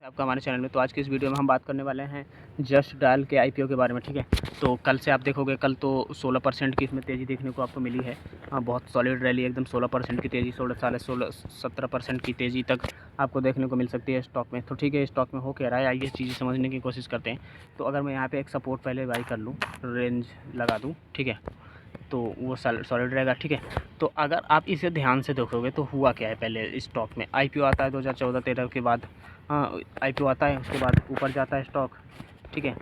आपका हमारे चैनल में। तो आज की इस वीडियो में हम बात करने वाले हैं जस्ट डायल के आईपीओ के बारे में, ठीक है। तो कल से आप देखोगे, कल तो 16% की इसमें तेज़ी देखने को आपको मिली है। बहुत सॉलिड रैली, एकदम 16% की तेज़ी, 17% की तेज़ी तक आपको देखने को मिल सकती है स्टॉक में। तो ठीक है, स्टॉक में हो क्या रहा है, आइए चीज़ें समझने की कोशिश करते हैं। तो अगर मैं यहाँ पर एक सपोर्ट पहले बाई कर लूँ, रेंज लगा दूँ, ठीक है, तो वो सॉलिड रहेगा, ठीक है। तो अगर आप इसे ध्यान से देखोगे तो हुआ क्या है, पहले स्टॉक में आईपीओ आता है 2014-13 के बाद, आईपीओ आता है, उसके बाद ऊपर जाता है स्टॉक, ठीक है,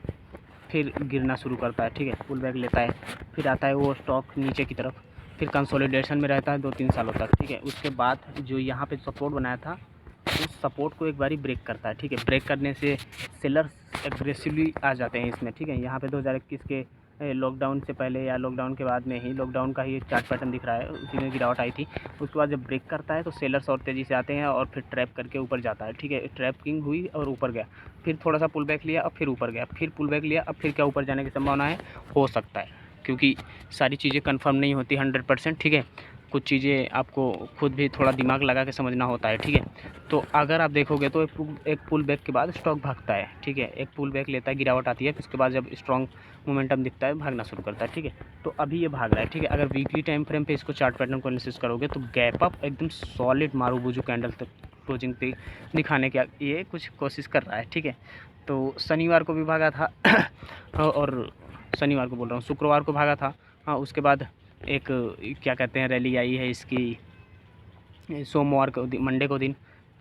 फिर गिरना शुरू करता है, ठीक है, पुल बैक लेता है, फिर आता है वो स्टॉक नीचे की तरफ, फिर कंसोलिडेशन में रहता है 2-3 सालों तक, ठीक है। उसके बाद जो यहाँ पे सपोर्ट बनाया था, उस सपोर्ट को एक बारी ब्रेक करता है, ठीक है। ब्रेक करने से सेलर्स एग्रेसिवली आ जाते हैं इसमें, ठीक है। यहाँ पे 2021 के लॉकडाउन से पहले या लॉकडाउन के बाद में ही, लॉकडाउन का ही चार्ट पैटर्न दिख रहा है, उसी में गिरावट आई थी। उसके बाद जब ब्रेक करता है तो सेलर्स और तेज़ी से आते हैं और फिर ट्रैप करके ऊपर जाता है, ठीक है। ट्रैपिंग हुई और ऊपर गया, फिर थोड़ा सा पुल बैक लिया, अब फिर ऊपर गया, फिर पुल बैक लिया, अब फिर क्या ऊपर जाने की संभावना है, हो सकता है, क्योंकि सारी चीज़ें कंफर्म नहीं होती 100%, ठीक है। कुछ चीज़ें आपको खुद भी थोड़ा दिमाग लगा के समझना होता है, ठीक है। तो अगर आप देखोगे तो एक पुल बैक के बाद स्टॉक भागता है, ठीक है। एक पुल बैक लेता है, गिरावट आती है, फिर उसके बाद जब स्ट्रॉन्ग मोमेंटम दिखता है, भागना शुरू करता है, ठीक है। तो अभी ये भाग रहा है, ठीक है। अगर वीकली टाइम फ्रेम पे इसको चार्ट पैटर्न को एनालिसिस करोगे तो गैप अप एकदम सॉलिड मारूबुजू कैंडल तक क्लोजिंग पे दिखाने की ये कुछ कोशिश कर रहा है, ठीक है। तो शनिवार को भी भागा था और शनिवार को बोल रहा हूँ, शुक्रवार को भागा था। हाँ, उसके बाद एक क्या कहते हैं, रैली आई है इसकी सोमवार को, मंडे को दिन।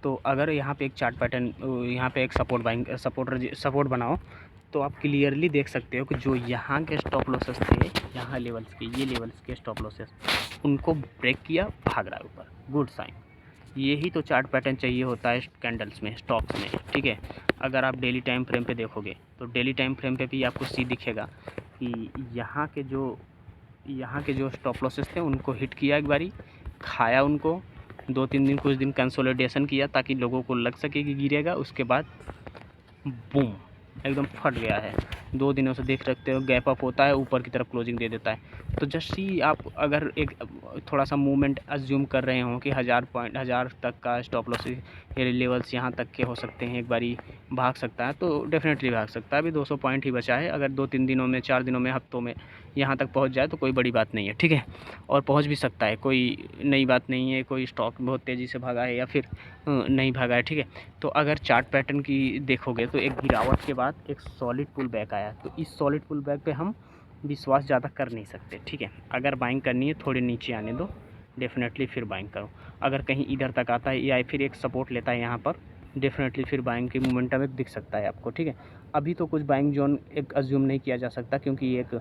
तो अगर यहाँ पे एक चार्ट पैटर्न, यहाँ पे एक सपोर्ट बनाओ, तो आप क्लियरली देख सकते हो कि जो यहाँ के स्टॉप लॉसेस थे, यहाँ लेवल्स के, ये लेवल्स के स्टॉप लॉसेस, उनको ब्रेक किया, भाग रहा है ऊपर, गुड साइन। यही तो चार्ट पैटर्न चाहिए होता है कैंडल्स में, स्टॉक्स में, ठीक है। अगर आप डेली टाइम फ्रेम पे देखोगे तो डेली टाइम फ्रेम पे भी आपको सी दिखेगा कि यहाँ के जो स्टॉप लॉसेस थे उनको हिट किया, एक बारी खाया उनको, 2-3 दिन, कुछ दिन कंसोलिडेशन किया ताकि लोगों को लग सके कि गिरेगा, उसके बाद बूम एकदम फट गया है। 2 दिनों से देख सकते हो, गैप अप होता है, ऊपर की तरफ क्लोजिंग दे देता है। तो जस्ट ही आप अगर एक थोड़ा सा मूवमेंट अज्यूम कर रहे हो कि 1000 तक का स्टॉप लॉस लेवल्स यहाँ तक के हो सकते हैं, एक बारी भाग सकता है, तो डेफिनेटली भाग सकता है। अभी 200 पॉइंट ही बचा है, अगर 2-3 दिनों में, 4 दिनों में, हफ्तों में यहाँ तक पहुँच जाए तो कोई बड़ी बात नहीं है, ठीक है। और पहुँच भी सकता है, कोई नई बात नहीं है, कोई स्टॉक बहुत तेज़ी से भागा है या फिर नहीं भागा है, ठीक है। तो अगर चार्ट पैटर्न की देखोगे तो एक गिरावट के बाद एक सॉलिड पुल बैक आया, तो इस सॉलिड पुल बैक पे हम विश्वास ज़्यादा कर नहीं सकते, ठीक है। अगर बाइंग करनी है, थोड़े नीचे आने दो, डेफिनेटली फिर बाइंग करो। अगर कहीं इधर तक आता है या फिर एक सपोर्ट लेता है यहाँ पर, डेफिनेटली फिर बाइंग की मोमेंटम एक दिख सकता है आपको, ठीक है। अभी तो कुछ बाइंग जोन एक अज्यूम नहीं किया जा सकता, क्योंकि एक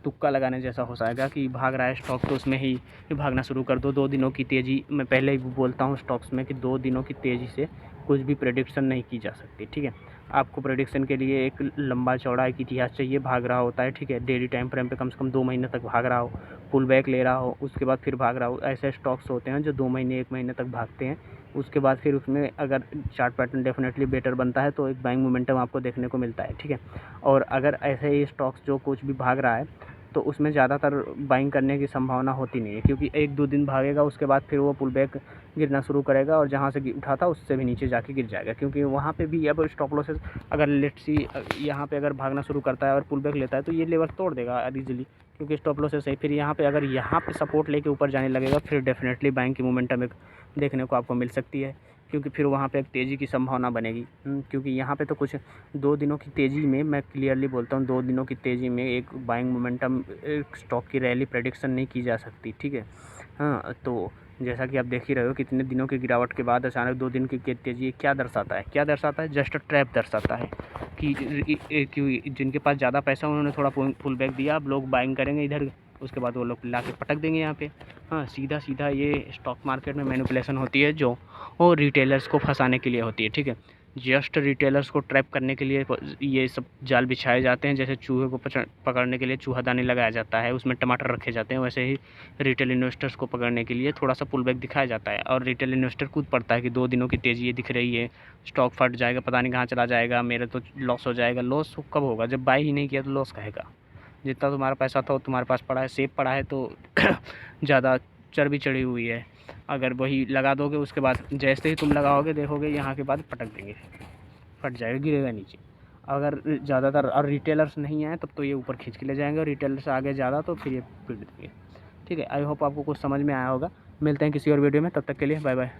तुक्का लगाने जैसा हो जाएगा कि भाग रहा है स्टॉक तो उसमें ही भागना शुरू कर दो। 2 दिनों की तेज़ी, मैं पहले ही बोलता हूँ स्टॉक्स में कि 2 दिनों की तेज़ी से कुछ भी प्रेडिक्शन नहीं की जा सकती, ठीक है। आपको प्रेडिक्शन के लिए एक लंबा चौड़ा एक इतिहास चाहिए, भाग रहा होता है, ठीक है। डेली टाइम फ्रेम पे कम से कम 2 महीने तक भाग रहा हो, पुल बैक ले रहा हो, उसके बाद फिर भाग रहा हो। ऐसे स्टॉक्स होते हैं जो 2 महीने, 1 महीने तक भागते हैं, उसके बाद फिर उसमें अगर चार्ट पैटर्न डेफिनेटली बेटर बनता है तो एक बाइंग मोमेंटम आपको देखने को मिलता है, ठीक है। और अगर ऐसे ही स्टॉक्स जो कुछ भी भाग रहा है तो उसमें ज़्यादातर बाइंग करने की संभावना होती नहीं है, क्योंकि 1-2 दिन भागेगा, उसके बाद फिर वो पुल बैक गिरना शुरू करेगा और जहाँ से उठा था उससे भी नीचे जाके गिर जाएगा, क्योंकि वहाँ पे भी अब स्टॉप लॉसेस, अगर लेट्स सी यहाँ पे अगर भागना शुरू करता है और पुल बैक लेता है तो ये लेवल तोड़ देगा ईजिली, क्योंकि स्टॉप लॉसेस है। फिर यहाँ पे अगर यहाँ पे सपोर्ट लेके ऊपर जाने लगेगा, फिर डेफिनेटली बाइंग की मोमेंटम एक देखने को आपको मिल सकती है, क्योंकि फिर वहाँ पे एक तेज़ी की संभावना बनेगी। क्योंकि यहाँ पे तो कुछ 2 दिनों की तेज़ी में, मैं क्लियरली बोलता हूँ, 2 दिनों की तेज़ी में एक बाइंग मोमेंटम, एक स्टॉक की रैली प्रेडिक्शन नहीं की जा सकती, ठीक है। हाँ, तो जैसा कि आप देख ही रहे हो, कितने दिनों की गिरावट के बाद अचानक 2 दिन की तेज़ी क्या दर्शाता है, जस्ट ट्रैप दर्शाता है कि जिनके पास ज़्यादा पैसा, उन्होंने थोड़ा पुल बैक दिया, अब लोग बाइंग करेंगे इधर, उसके बाद वो लोग ला के पटक देंगे यहाँ पे। हाँ, सीधा ये स्टॉक मार्केट में मैनिपुलेशन होती है, जो वो रिटेलर्स को फंसाने के लिए होती है, ठीक है। जस्ट रिटेलर्स को ट्रैप करने के लिए ये सब जाल बिछाए जाते हैं। जैसे चूहे को पकड़ने के लिए चूहादानी लगाया जाता है, उसमें टमाटर रखे जाते हैं, वैसे ही रिटेल इन्वेस्टर्स को पकड़ने के लिए थोड़ा सा पुल बैक दिखाया जाता है। और रिटेल इन्वेस्टर कूद पड़ता है कि 2 दिनों की तेज़ी ये दिख रही है, स्टॉक फट जाएगा, पता नहीं कहाँ चला जाएगा, मेरा तो लॉस हो जाएगा। लॉस कब होगा, जब बाई ही नहीं किया तो लॉस कहेगा। जितना तुम्हारा पैसा था वो तुम्हारे पास पड़ा है, सेफ पड़ा है, तो ज़्यादा चर्बी चढ़ी हुई है। अगर वही लगा दोगे, उसके बाद जैसे ही तुम लगाओगे देखोगे यहाँ के बाद पटक देंगे, फट जाएगा, गिरेगा नीचे। अगर ज़्यादातर और रिटेलर्स नहीं आए तब तो ये ऊपर खींच के ले जाएंगे, और रिटेलर्स आगे ज़्यादा तो फिर ये पीट देंगे। ठीक है, आई होप आपको कुछ समझ में आया होगा। मिलते हैं किसी और वीडियो में, तब तक के लिए बाय बाय।